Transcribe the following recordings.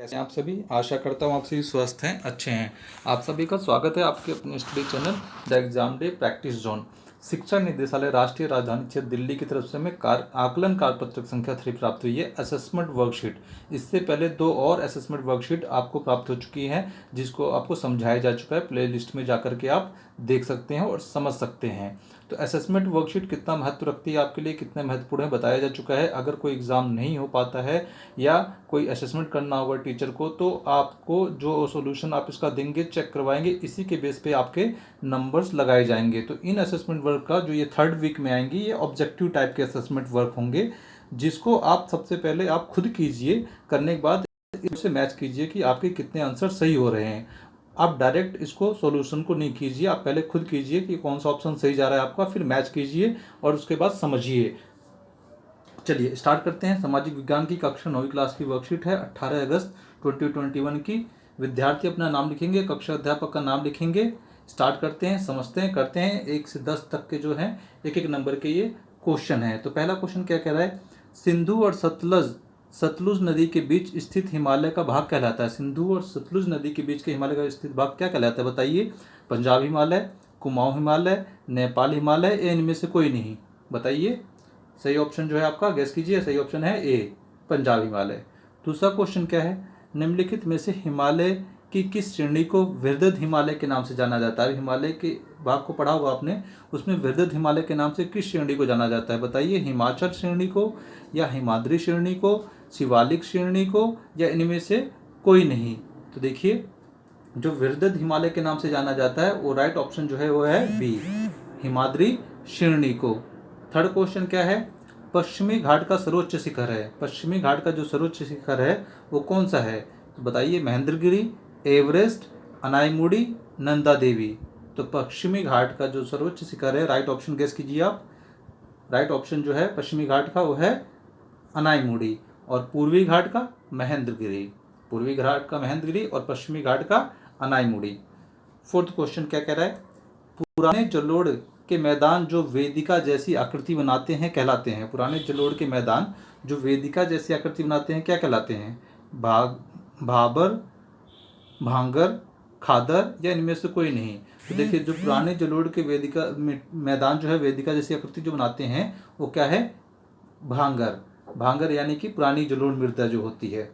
कैसे हैं आप सभी। आशा करता हूँ आप सभी स्वस्थ हैं, अच्छे हैं। आप सभी का स्वागत है आपके अपने study channel the exam day practice zone. शिक्षा निदेशालय राष्ट्रीय राजधानी क्षेत्र दिल्ली की तरफ से हमें आकलन कार्यपत्रक संख्या 3 प्राप्त हुई है, असेसमेंट वर्कशीट। इससे पहले 2 और असेसमेंट वर्कशीट आपको प्राप्त हो चुकी हैं, जिसको आपको समझाया जा चुका है। प्ले लिस्ट में जाकर के आप देख सकते हैं और समझ सकते हैं। तो असेसमेंट वर्कशीट कितना महत्व रखती है आपके लिए, कितने महत्वपूर्ण है, बताया जा चुका है। अगर कोई एग्ज़ाम नहीं हो पाता है या कोई असेसमेंट करना होगा टीचर को, तो आपको जो सॉल्यूशन आप इसका देंगे, चेक करवाएंगे, इसी के बेस पे आपके नंबर्स लगाए जाएंगे। तो इन असेसमेंट वर्क का जो ये 3rd वीक में आएंगी, ये ऑब्जेक्टिव टाइप के असेसमेंट वर्क होंगे, जिसको आप सबसे पहले आप खुद कीजिए। करने के बाद इससे मैच कीजिए कि आपके कितने आंसर सही हो रहे हैं। आप डायरेक्ट इसको सॉल्यूशन को नहीं कीजिए, आप पहले खुद कीजिए कि कौन सा ऑप्शन सही जा रहा है आपका, फिर मैच कीजिए और उसके बाद समझिए। चलिए स्टार्ट करते हैं। सामाजिक विज्ञान की कक्षा 9वीं क्लास की वर्कशीट है, 18 अगस्त 2021 की। विद्यार्थी अपना नाम लिखेंगे, कक्षा अध्यापक का नाम लिखेंगे। स्टार्ट करते हैं, समझते हैं, करते हैं। 1 से 10 तक के जो हैं एक एक नंबर के ये क्वेश्चन है। तो पहला क्वेश्चन क्या कह रहा है, सिंधु और सतलुज नदी के बीच स्थित हिमालय का भाग कहलाता है। सिंधु और सतलुज नदी के बीच के हिमालय का स्थित भाग क्या कहलाता है, बताइए। पंजाब हिमालय, कुमाऊं हिमालय, नेपाल हिमालय, या इनमें से कोई नहीं, बताइए। सही ऑप्शन जो है आपका, गेस कीजिए। सही ऑप्शन है ए, पंजाब हिमालय। दूसरा क्वेश्चन क्या है, निम्नलिखित में से हिमालय की किस श्रेणी को वृहद हिमालय के नाम से जाना जाता है। हिमालय के भाग को पढ़ा होगा आपने, उसमें वृहद हिमालय के नाम से किस श्रेणी को जाना जाता है, बताइए। हिमाचल श्रेणी को, या हिमाद्री श्रेणी को, शिवालिक श्रेणी को, या इनमें से कोई नहीं। तो देखिए, जो वृहद हिमालय के नाम से जाना जाता है वो राइट ऑप्शन जो है वो है बी, हिमाद्री श्रेणी को। 3rd क्वेश्चन क्या है, पश्चिमी घाट का सर्वोच्च शिखर है। पश्चिमी घाट का जो सर्वोच्च शिखर है वो कौन सा है, तो बताइए। महेंद्रगिरी, एवरेस्ट, अनाईमुड़ी, नंदा देवी। तो पश्चिमी घाट का जो सर्वोच्च शिखर है, राइट ऑप्शन गेस कीजिए आप। राइट ऑप्शन जो है पश्चिमी घाट का वो है अनाईमुड़ी, और पूर्वी घाट का महेंद्रगिरी। पूर्वी घाट का महेंद्रगिरी और पश्चिमी घाट का अनाईमुड़ी। 4th क्वेश्चन क्या कह रहा है, पुराने जलोढ़ के मैदान जो वेदिका जैसी आकृति बनाते हैं कहलाते हैं। पुराने जलोढ़ के मैदान जो वेदिका जैसी आकृति बनाते हैं क्या कहलाते हैं, भाबर, भांगर, खादर, या इनमें से कोई नहीं। तो देखिए, जो पुराने जलोढ़ के वेदिका मैदान जो है वेदिका जैसी आकृति जो बनाते हैं वो क्या है, भांगर। भांगर यानी कि पुरानी जलोढ़ मृदा जो होती है,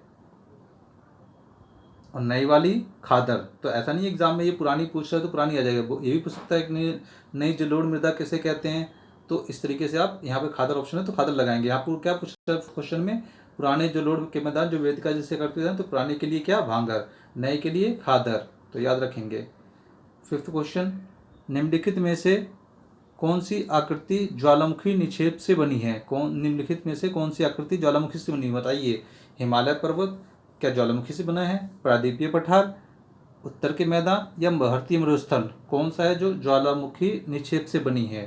और नई वाली खादर। तो ऐसा नहीं एग्जाम में ये पुरानी पूछ रहा है तो पुरानी आ जाएगा, ये भी पूछ सकता है कि नई जलोढ़ मृदा किसे कहते हैं। तो इस तरीके से आप यहाँ पे खादर ऑप्शन है तो खादर लगाएंगे। यहाँ पर क्या पूछ रहा है क्वेश्चन में, पुराने जलोढ़ के मैदान जो वेदिका जैसे करते हैं, तो पुराने के लिए क्या, भांगर, नए के लिए खादर। तो याद रखेंगे। 5th क्वेश्चन, निम्नलिखित में से कौन सी आकृति ज्वालामुखी निक्षेप से बनी है। निम्नलिखित में से कौन सी आकृति ज्वालामुखी से बनी है, बताइए। हिमालय पर्वत क्या ज्वालामुखी से बना है, प्रायद्वीपीय पठार, उत्तर के मैदान, या भारतीय मरुस्थल, कौन सा है जो ज्वालामुखी निक्षेप से बनी है।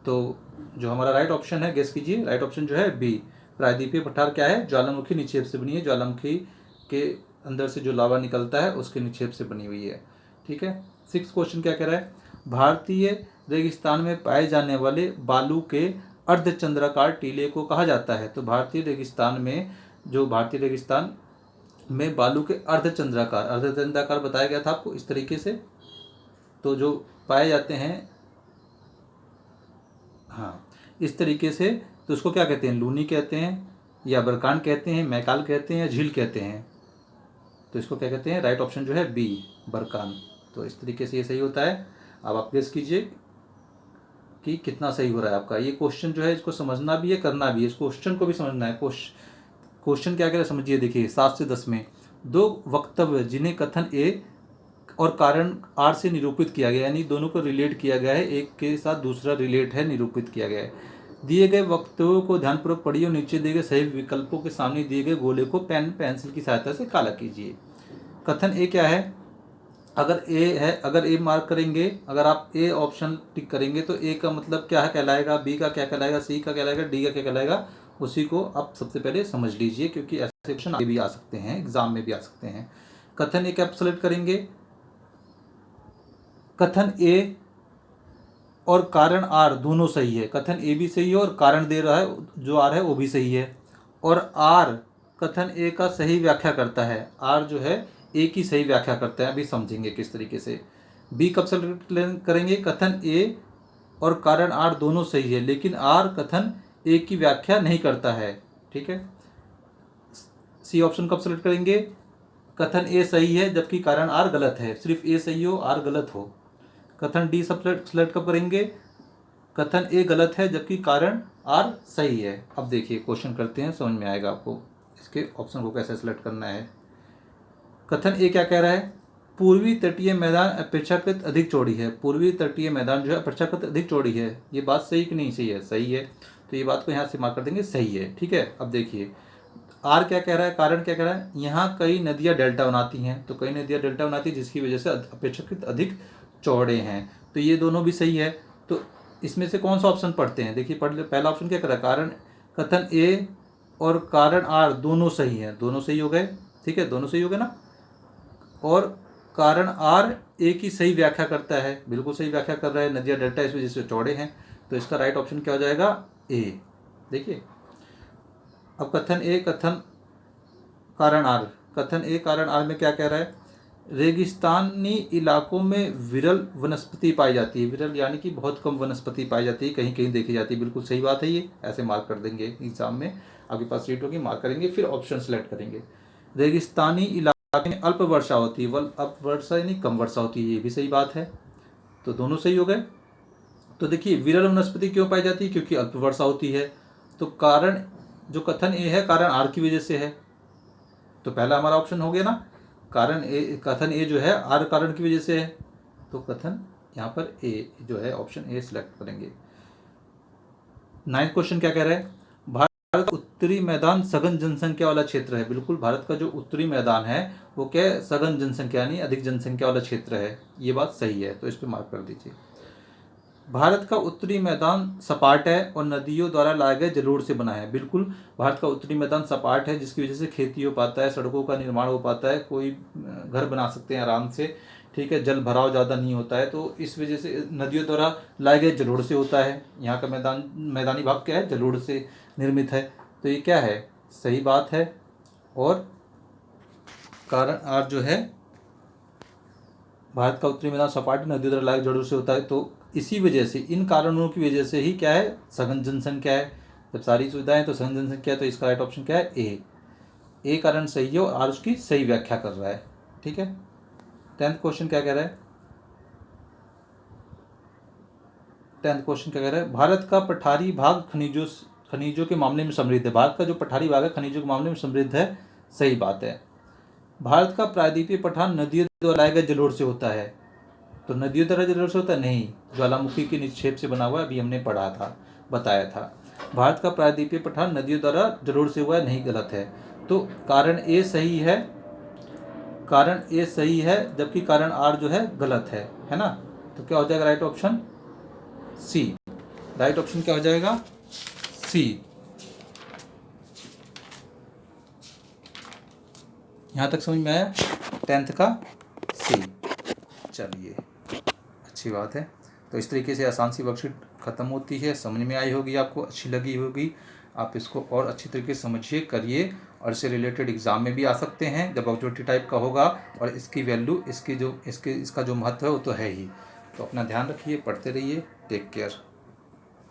तो जो हमारा राइट ऑप्शन है, गेस कीजिए। राइट ऑप्शन जो है बी, प्रायद्वीपीय पठार क्या है, ज्वालामुखी निक्षेप से बनी है। ज्वालामुखी के अंदर से जो लावा निकलता है उसके निक्षेप से बनी हुई है, ठीक है। 6th क्वेश्चन क्या कह रहा है, भारतीय रेगिस्तान में पाए जाने वाले बालू के अर्धचंद्राकार टीले को कहा जाता है। तो भारतीय रेगिस्तान में बालू के अर्धचंद्राकार बताया गया था आपको इस तरीके से। तो जो पाए जाते हैं, हाँ, इस तरीके से, तो उसको क्या कहते हैं, लूनी कहते हैं, या बरकान कहते हैं, मैकाल कहते हैं, या झील कहते हैं। तो इसको क्या कहते हैं, राइट ऑप्शन जो है बी, बरकान। तो इस तरीके से ये सही होता है। अब आप गेस कीजिए कि कितना सही हो रहा है आपका। ये क्वेश्चन जो है इसको समझना भी है, करना भी है, इस क्वेश्चन को भी समझना है। क्वेश्चन क्या कह रहा है समझिए। देखिए, 7 से 10 में 2 वक्तव्य जिन्हें कथन ए और कारण आर से निरूपित किया गया, यानी दोनों को रिलेट किया गया है, एक के साथ दूसरा रिलेट है, निरूपित किया गया है। दिए गए वक्तव्यों को ध्यानपूर्वक पढ़िए और नीचे दिए गए सही विकल्पों के सामने दिए गए गोले को पेन पेंसिल की सहायता से काला कीजिए। कथन ए क्या है, अगर ए है, अगर ए मार्क करेंगे, अगर आप ए ऑप्शन टिक करेंगे तो ए का मतलब क्या है कहलाएगा, बी का क्या कहलाएगा, सी का कहलाएगा, डी का क्या कहलाएगा, उसी को आप सबसे पहले समझ लीजिए, क्योंकि ऐसे क्वेश्चन आगे भी आ सकते हैं, एग्जाम में भी आ सकते हैं। कथन ए क्या आप सेलेक्ट करेंगे, कथन ए और कारण आर दोनों सही है। कथन ए भी सही है और कारण दे रहा है जो आर है वो भी सही है। और आर कथन ए का सही व्याख्या करता है। आर जो है ए की सही व्याख्या करता है। अभी समझेंगे किस तरीके से। बी कब सेलेक्ट करेंगे? कथन ए और कारण आर दोनों सही है, लेकिन आर कथन ए की व्याख्या नहीं करता है। ठीक है। सी ऑप्शन कब सेलेक्ट करेंगे? कथन ए सही है जबकि कारण आर गलत है। सिर्फ ए सही हो, आर गलत हो। कथन डी सब सेलेक्ट कब करेंगे? कथन ए गलत है जबकि कारण आर सही है। अब देखिए क्वेश्चन करते हैं, समझ में आएगा आपको इसके ऑप्शन को कैसे सेलेक्ट करना है। कथन ए क्या कह रहा है? पूर्वी तटीय मैदान अपेक्षाकृत अधिक चौड़ी है। पूर्वी तटीय मैदान जो है अपेक्षाकृत अधिक चौड़ी है। ये बात सही कि नहीं सही है? सही है। तो ये बात को यहाँ से मार्क कर देंगे, सही है। ठीक है। अब देखिए आर क्या कह रहा है, कारण क्या कह रहा है? यहाँ कई नदियाँ डेल्टा बनाती हैं, तो कई नदियाँ डेल्टा बनाती है जिसकी वजह से अपेक्षाकृत अधिक चौड़े हैं। तो ये दोनों भी सही है। तो इसमें से कौन सा ऑप्शन पढ़ते हैं? देखिए पहला ऑप्शन क्या कर रहा है? कारण कथन ए और कारण आर दोनों सही हैं। दोनों सही हो गए। ठीक है, दोनों सही हो गए ना। और कारण आर ए की सही व्याख्या करता है, बिल्कुल सही व्याख्या कर रहा है। नदियाँ डेल्टा इस वजह से चौड़े हैं। तो इसका राइट ऑप्शन क्या हो जाएगा? ए। देखिए अब कथन ए कथन कारण आर, कथन ए कारण आर में क्या कह रहा है? रेगिस्तानी इलाकों में विरल वनस्पति पाई जाती है। विरल यानी कि बहुत कम वनस्पति पाई जाती है, कहीं कहीं देखी जाती है। बिल्कुल सही बात है। ये ऐसे मार्क कर देंगे एग्जाम में, आपके पास सीट होगी, मार्क करेंगे, फिर ऑप्शन सेलेक्ट करेंगे। रेगिस्तानी इलाके में अल्प वर्षा होती है, अल्प वर्षा यानी कम वर्षा होती है, ये भी सही बात है। तो दोनों सही हो गए। तो देखिए विरल वनस्पति क्यों पाई जाती है? क्योंकि अल्प वर्षा होती है। तो कारण जो कथन ए है कारण आर की वजह से है। तो पहला हमारा ऑप्शन हो गया ना, कारण ए, कथन ए जो है आर कारण की वजह से है। तो कथन यहाँ पर ए जो है ऑप्शन ए सिलेक्ट करेंगे। 9th क्वेश्चन क्या कह रहा है? भारत का उत्तरी मैदान सघन जनसंख्या वाला क्षेत्र है। बिल्कुल, भारत का जो उत्तरी मैदान है वो क्या है? सघन जनसंख्या यानी अधिक जनसंख्या वाला क्षेत्र है। ये बात सही है, तो इस पर मार्क कर दीजिए। भारत का उत्तरी मैदान सपाट है और नदियों द्वारा लाए गए जलोढ़ से बना है। बिल्कुल, भारत का उत्तरी मैदान सपाट है जिसकी वजह से खेती हो पाता है, सड़कों का निर्माण हो पाता है, कोई घर बना सकते हैं आराम से। ठीक है, जल भराव ज़्यादा नहीं होता है। तो इस वजह से नदियों द्वारा लाए गए जलोढ़ से होता है। यहाँ का मैदानी भाग क्या है? जलोढ़ से निर्मित है। तो ये क्या है? सही बात है। और कारण आर जो है भारत का उत्तरी मैदान सपाट नदियों द्वारा लाए जलोढ़ से होता है। तो इसी वजह से, इन कारणों की वजह से ही क्या है? सघन जनसंख्या है। जब सारी सुविधाएं तो सघन जनसंख्या है। तो इसका राइट ऑप्शन क्या है? ए कारण सही है और आर उसकी सही व्याख्या कर रहा है। ठीक है। 10th क्वेश्चन क्या कह रहा है? 10th क्वेश्चन क्या कह रहा है? भारत का पठारी भाग खनिजों के मामले में समृद्ध है। भारत का जो पठारी भाग है खनिजों के मामले में समृद्ध है। सही बात है। भारत का प्रायद्वीपीय पठार नदियों द्वारा लाए गए जलोढ़ से होता है। तो नदियों द्वारा जलोढ़ से होता है? नहीं, ज्वालामुखी के निक्षेप से बना हुआ है। अभी हमने पढ़ा था, बताया था। भारत का प्रायद्वीपीय पठार नदियों द्वारा जलोढ़ से हुआ है, नहीं, गलत है। तो कारण ए सही है, कारण ए सही है जबकि कारण आर जो है गलत है ना। तो क्या हो जाएगा राइट ऑप्शन? सी। राइट ऑप्शन क्या हो जाएगा? सी। यहाँ तक समझ में आया? 10th का सी। चलिए, अच्छी बात है। तो इस तरीके से आसान सी वर्कशीट ख़त्म होती है। समझ में आई होगी, आपको अच्छी लगी होगी। आप इसको और अच्छी तरीके से समझिए, करिए, और इससे रिलेटेड एग्ज़ाम में भी आ सकते हैं जब ऑब्जेक्टिव टाइप का होगा। और इसकी वैल्यू, इसका जो महत्व है वो तो है ही। तो अपना ध्यान रखिए, पढ़ते रहिए। Take care.